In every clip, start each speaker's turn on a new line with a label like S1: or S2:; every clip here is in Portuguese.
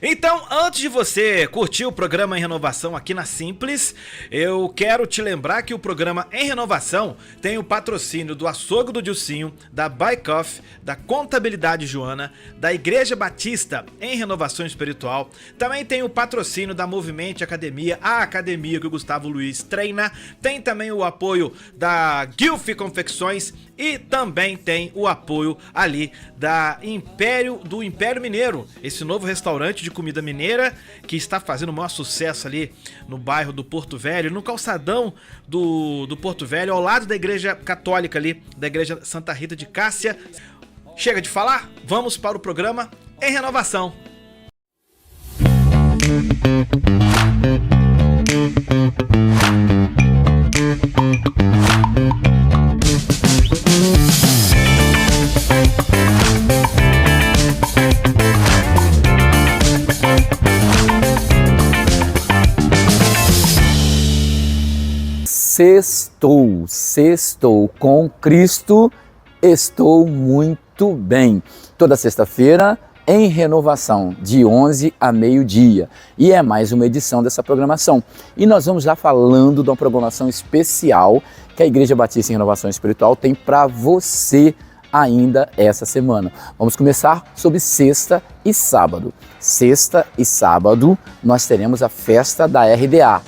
S1: Então, antes de você curtir o programa Em Renovação aqui na Simples, eu quero te lembrar que o programa Em Renovação tem o patrocínio do Açougue do Dilcinho, da Buy Coffee, da Contabilidade Joana, da Igreja Batista em Renovação Espiritual. Também tem o patrocínio da Movimente Academia, a academia que o Gustavo Luiz treina. Tem também o apoio da Guilf Confecções e também tem o apoio ali do Império Mineiro, esse novo restaurante de comida mineira que está fazendo o maior sucesso ali no bairro do Porto Velho, no calçadão do Porto Velho, ao lado da igreja católica ali, da igreja Santa Rita de Cássia. Chega de falar, vamos para o programa Em Renovação.
S2: Sextou com Cristo, estou muito bem. Toda sexta-feira em Renovação, de 11 a meio-dia. E é mais uma edição dessa programação. E nós vamos já falando de uma programação especial que a Igreja Batista em Renovação Espiritual tem para você ainda essa semana. Vamos começar sobre sexta e sábado. Sexta e sábado nós teremos a festa da RDA,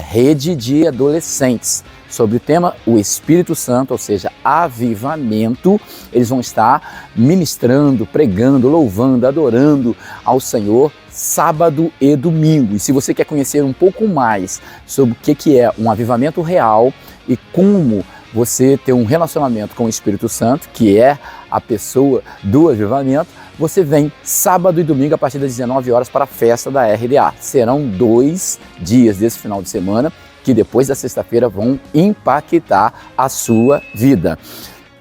S2: Rede de Adolescentes, sobre o tema o Espírito Santo, ou seja, avivamento. Eles vão estar ministrando, pregando, louvando, adorando ao Senhor sábado e domingo. E se você quer conhecer um pouco mais sobre o que é um avivamento real e como você ter um relacionamento com o Espírito Santo, que é a pessoa do avivamento, você vem sábado e domingo a partir das 19 horas para a festa da RDA. Serão 2 dias desse final de semana que depois da sexta-feira vão impactar a sua vida.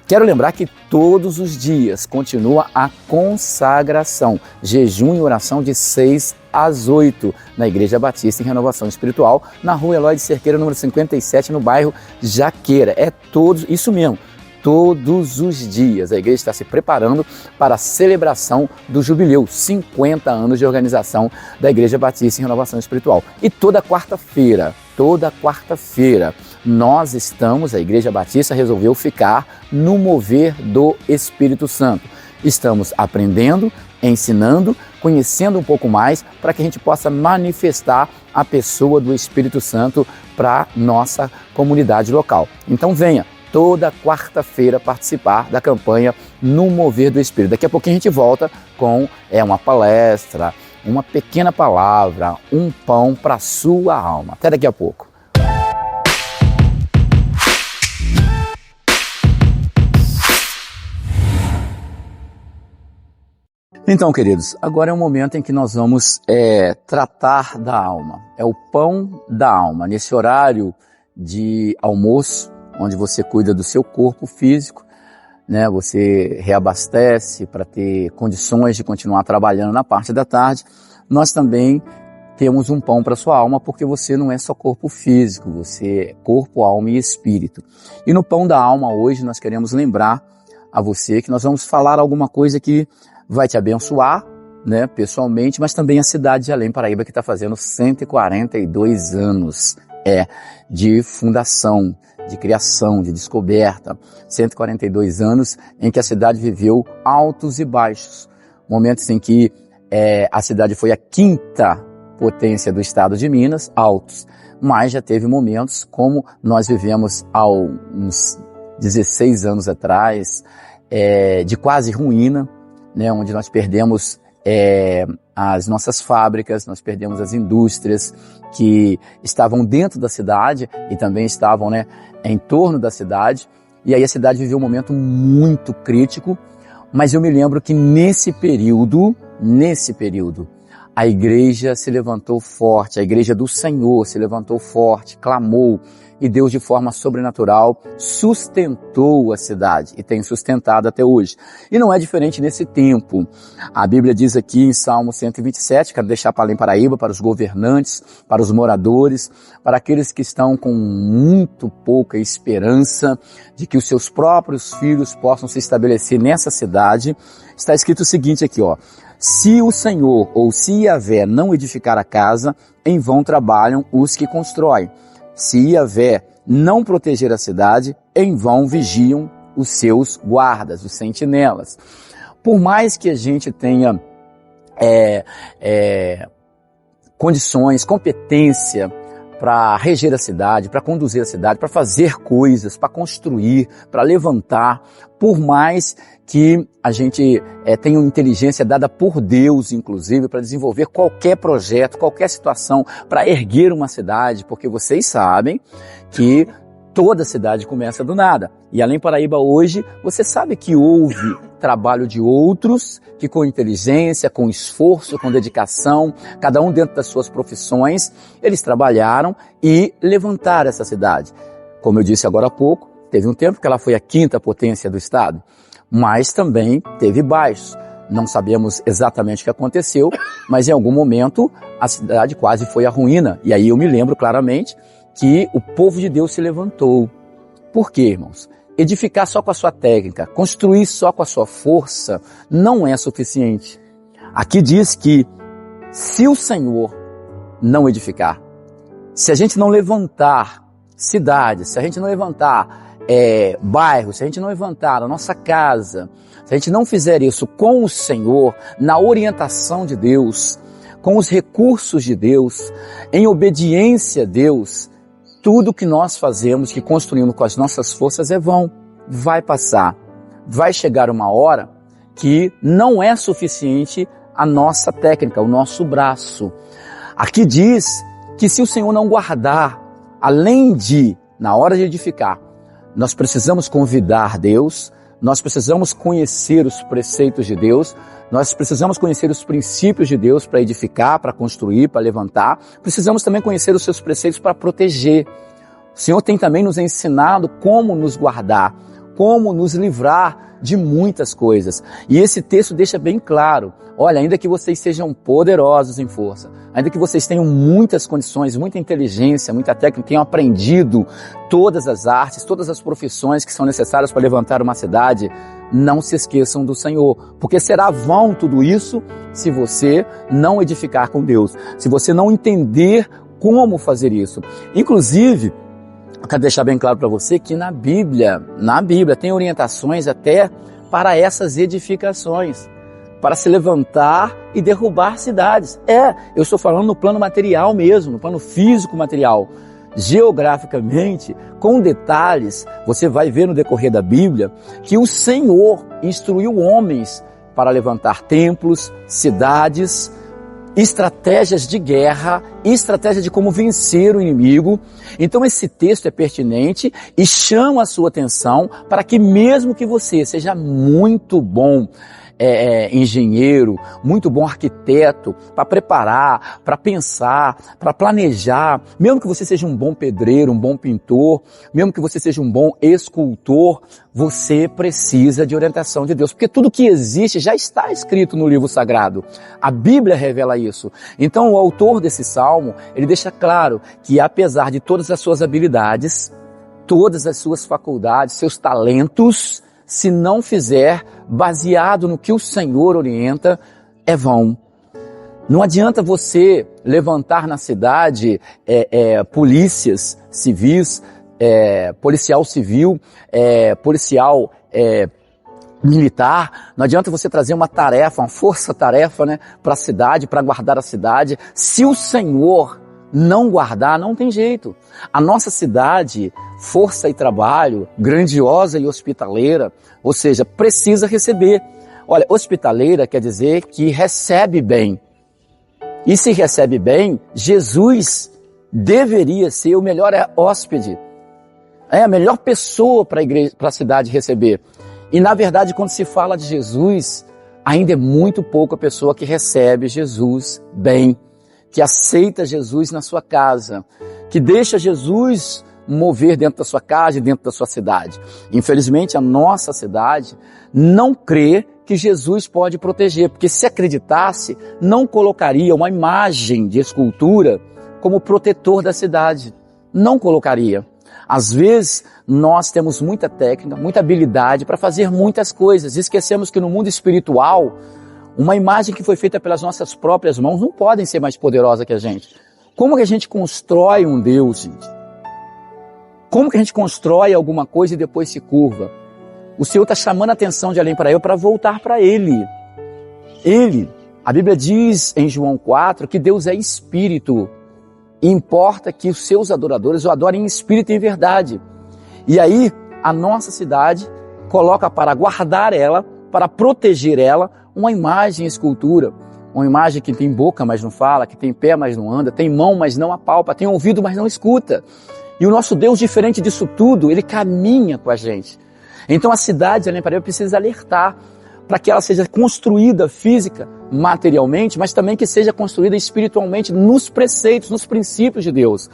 S2: Quero lembrar que todos os dias continua a consagração, jejum e oração de 6 às 8 na Igreja Batista em Renovação Espiritual, na Rua Eloy de Cerqueira, número 57, no bairro Jaqueira. Isso mesmo. Todos os dias a igreja está se preparando para a celebração do jubileu, 50 anos de organização da Igreja Batista em Renovação Espiritual. E toda quarta-feira, a Igreja Batista resolveu ficar no mover do Espírito Santo. Estamos aprendendo, ensinando, conhecendo um pouco mais para que a gente possa manifestar a pessoa do Espírito Santo para nossa comunidade local. Então venha toda quarta-feira participar da campanha No Mover do Espírito. Daqui a pouquinho a gente volta com uma palestra, uma pequena palavra, um pão para a sua alma. Até daqui a pouco. Então, queridos, agora é o momento em que nós vamos tratar da alma. É o pão da alma. Nesse horário de almoço, onde você cuida do seu corpo físico, né? Você reabastece para ter condições de continuar trabalhando na parte da tarde. Nós também temos um pão para sua alma, porque você não é só corpo físico, você é corpo, alma e espírito. E no pão da alma hoje nós queremos lembrar a você que nós vamos falar alguma coisa que vai te abençoar, né, pessoalmente, mas também a cidade de Além Paraíba, que está fazendo 142 anos de fundação, de criação, de descoberta, 142 anos em que a cidade viveu altos e baixos, momentos em que a cidade foi a 5ª potência do estado de Minas, altos, mas já teve momentos como nós vivemos há uns 16 anos atrás, de quase ruína, né, onde nós perdemos as nossas fábricas, nós perdemos as indústrias que estavam dentro da cidade e também estavam, em torno da cidade, e aí a cidade viveu um momento muito crítico, mas eu me lembro que nesse período, a igreja se levantou forte, a igreja do Senhor se levantou forte, clamou, e Deus, de forma sobrenatural, sustentou a cidade e tem sustentado até hoje. E não é diferente nesse tempo. A Bíblia diz aqui em Salmo 127, quero deixar para Além Paraíba, para os governantes, para os moradores, para aqueles que estão com muito pouca esperança de que os seus próprios filhos possam se estabelecer nessa cidade. Está escrito o seguinte aqui, Se o Senhor ou se Yahvé não edificar a casa, em vão trabalham os que constroem. Se Yahvé não proteger a cidade, em vão vigiam os seus guardas, os sentinelas. Por mais que a gente tenha condições, competência para reger a cidade, para conduzir a cidade, para fazer coisas, para construir, para levantar, por mais que a gente tenha uma inteligência dada por Deus, inclusive, para desenvolver qualquer projeto, qualquer situação, para erguer uma cidade, porque vocês sabem que toda cidade começa do nada. E além Paraíba hoje, você sabe que houve trabalho de outros que com inteligência, com esforço, com dedicação, cada um dentro das suas profissões, eles trabalharam e levantaram essa cidade. Como eu disse agora há pouco, teve um tempo que ela foi a 5ª potência do estado, mas também teve baixos. Não sabemos exatamente o que aconteceu, mas em algum momento a cidade quase foi à ruína. E aí eu me lembro claramente que o povo de Deus se levantou. Por quê, irmãos? Edificar só com a sua técnica, construir só com a sua força, não é suficiente. Aqui diz que se o Senhor não edificar, se a gente não levantar cidades, se a gente não levantar bairros, se a gente não levantar a nossa casa, se a gente não fizer isso com o Senhor, na orientação de Deus, com os recursos de Deus, em obediência a Deus, tudo que nós fazemos, que construímos com as nossas forças é vão, vai passar. Vai chegar uma hora que não é suficiente a nossa técnica, o nosso braço. Aqui diz que se o Senhor não guardar, além de, na hora de edificar, nós precisamos convidar Deus, nós precisamos conhecer os preceitos de Deus, nós precisamos conhecer os princípios de Deus para edificar, para construir, para levantar. Precisamos também conhecer os seus preceitos para proteger. O Senhor tem também nos ensinado como nos guardar, como nos livrar de muitas coisas. E esse texto deixa bem claro, olha, ainda que vocês sejam poderosos em força, ainda que vocês tenham muitas condições, muita inteligência, muita técnica, tenham aprendido todas as artes, todas as profissões que são necessárias para levantar uma cidade, não se esqueçam do Senhor, porque será vão tudo isso se você não edificar com Deus, se você não entender como fazer isso. Inclusive, eu quero deixar bem claro para você que na Bíblia tem orientações até para essas edificações, para se levantar e derrubar cidades. Eu estou falando no plano material mesmo, no plano físico material. Geograficamente, com detalhes, você vai ver no decorrer da Bíblia que o Senhor instruiu homens para levantar templos, cidades, estratégias de guerra, estratégia de como vencer o inimigo. Então esse texto é pertinente e chama a sua atenção para que mesmo que você seja muito bom engenheiro, muito bom arquiteto, para preparar, para pensar, para planejar, mesmo que você seja um bom pedreiro, um bom pintor, mesmo que você seja um bom escultor, você precisa de orientação de Deus, porque tudo que existe já está escrito no livro sagrado. A Bíblia revela isso. Então o autor desse salmo, ele deixa claro que apesar de todas as suas habilidades, todas as suas faculdades, seus talentos, se não fizer baseado no que o Senhor orienta, é vão. Não adianta você levantar na cidade polícias civis, policial civil, policial militar. Não adianta você trazer uma tarefa, uma força-tarefa, né, para a cidade, para guardar a cidade. Se o Senhor não guardar, não tem jeito. A nossa cidade, força e trabalho, grandiosa e hospitaleira, ou seja, precisa receber. Olha, hospitaleira quer dizer que recebe bem. E se recebe bem, Jesus deveria ser o melhor hóspede. A melhor pessoa para a cidade receber. E na verdade, quando se fala de Jesus, ainda é muito pouco a pessoa que recebe Jesus bem, que aceita Jesus na sua casa, que deixa Jesus mover dentro da sua casa e dentro da sua cidade. Infelizmente, a nossa cidade não crê que Jesus pode proteger, porque se acreditasse, não colocaria uma imagem de escultura como protetor da cidade. Não colocaria. Às vezes, nós temos muita técnica, muita habilidade para fazer muitas coisas. Esquecemos que no mundo espiritual, Uma imagem que foi feita pelas nossas próprias mãos não podem ser mais poderosa que a gente. Como que a gente constrói um Deus, gente? Como que a gente constrói alguma coisa e depois se curva? O Senhor está chamando a atenção de Além Paraíba para voltar para Ele. Ele. A Bíblia diz em João 4 que Deus é Espírito. E importa que os seus adoradores o adorem em espírito e em verdade. E aí, a nossa cidade coloca para guardar ela, para proteger ela, uma imagem, escultura. Uma imagem que tem boca, mas não fala, que tem pé, mas não anda, tem mão, mas não apalpa, tem ouvido, mas não escuta. E o nosso Deus, diferente disso tudo, Ele caminha com a gente. Então a cidade de Além Paraíba precisa alertar para que ela seja construída física, materialmente, mas também que seja construída espiritualmente nos preceitos, nos princípios de Deus.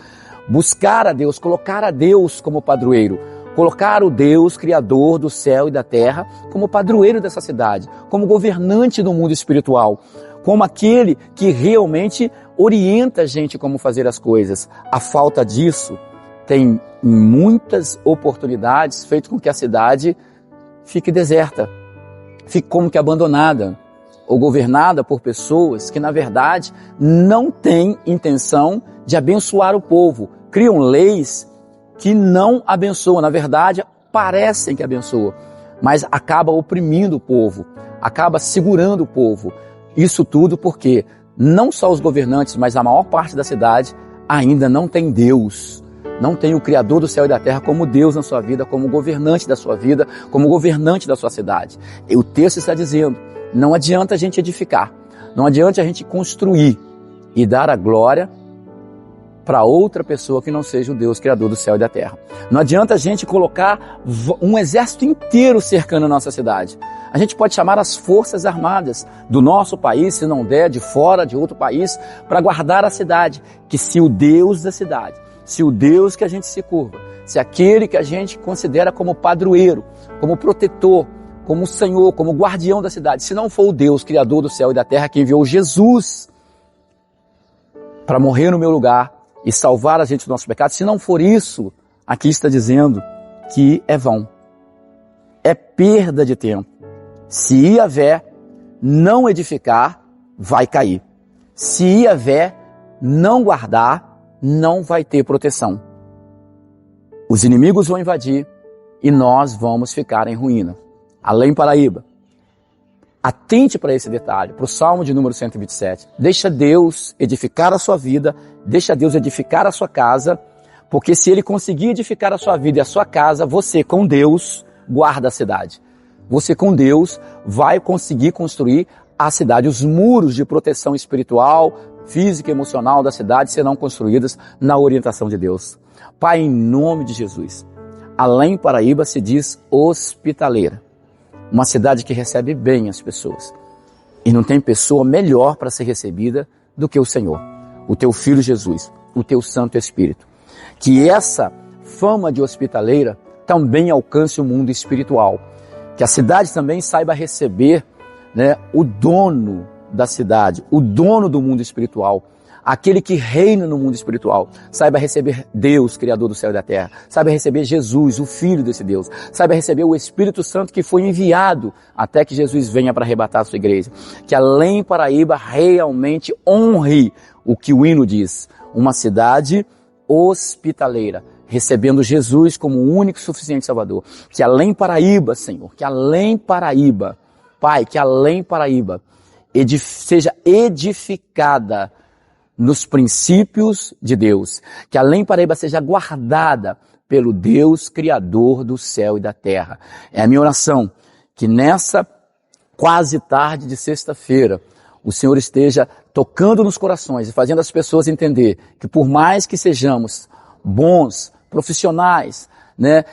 S2: Buscar a Deus, colocar a Deus como padroeiro. Colocar o Deus, Criador do céu e da terra, como padroeiro dessa cidade, como governante do mundo espiritual, como aquele que realmente orienta a gente como fazer as coisas. A falta disso tem, em muitas oportunidades, feito com que a cidade fique deserta, fique como que abandonada, ou governada por pessoas que, na verdade, não têm intenção de abençoar o povo. Criam leis que não abençoam, na verdade, parecem que abençoam, mas acaba oprimindo o povo, acaba segurando o povo. Isso tudo porque não só os governantes, mas a maior parte da cidade ainda não tem Deus, não tem o Criador do céu e da terra como Deus na sua vida, como governante da sua vida, como governante da sua cidade. E o texto está dizendo, não adianta a gente edificar, não adianta a gente construir e dar a glória para outra pessoa que não seja o Deus Criador do céu e da terra. Não adianta a gente colocar um exército inteiro cercando a nossa cidade. A gente pode chamar as forças armadas do nosso país, se não der, de fora, de outro país, para guardar a cidade. Que se o Deus da cidade, se o Deus que a gente se curva, se aquele que a gente considera como padroeiro, como protetor, como Senhor, como guardião da cidade, se não for o Deus Criador do céu e da terra que enviou Jesus para morrer no meu lugar, e salvar a gente do nosso pecado, se não for isso, aqui está dizendo que é vão. É perda de tempo. Se Iavé não edificar, vai cair. Se Iavé não guardar, não vai ter proteção. Os inimigos vão invadir e nós vamos ficar em ruína. Além Paraíba. Atente para esse detalhe, para o Salmo de número 127. Deixa Deus edificar a sua vida, deixa Deus edificar a sua casa, porque se Ele conseguir edificar a sua vida e a sua casa, você com Deus guarda a cidade. Você com Deus vai conseguir construir a cidade. Os muros de proteção espiritual, física e emocional da cidade serão construídos na orientação de Deus. Pai, em nome de Jesus, Além Paraíba se diz hospitaleira. Uma cidade que recebe bem as pessoas. E não tem pessoa melhor para ser recebida do que o Senhor, o teu Filho Jesus, o teu Santo Espírito. Que essa fama de hospitaleira também alcance o mundo espiritual. Que a cidade também saiba receber, né, o dono da cidade, o dono do mundo espiritual. Aquele que reina no mundo espiritual, saiba receber Deus, Criador do céu e da terra, saiba receber Jesus, o Filho desse Deus, saiba receber o Espírito Santo que foi enviado até que Jesus venha para arrebatar a sua igreja. Que Além Paraíba realmente honre o que o hino diz, uma cidade hospitaleira, recebendo Jesus como o único e suficiente Salvador. Que Além Paraíba, Senhor, que Além Paraíba, Pai, que Além Paraíba seja edificada nos princípios de Deus, que Além Paraíba seja guardada pelo Deus Criador do céu e da terra. É a minha oração, que nessa quase tarde de sexta-feira, o Senhor esteja tocando nos corações e fazendo as pessoas entender que por mais que sejamos bons, profissionais, né,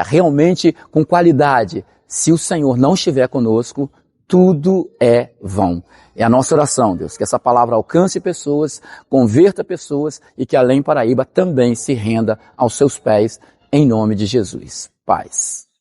S2: realmente com qualidade, se o Senhor não estiver conosco, tudo é vão. É a nossa oração, Deus, que essa palavra alcance pessoas, converta pessoas e que Além Paraíba também se renda aos seus pés, em nome de Jesus. Paz.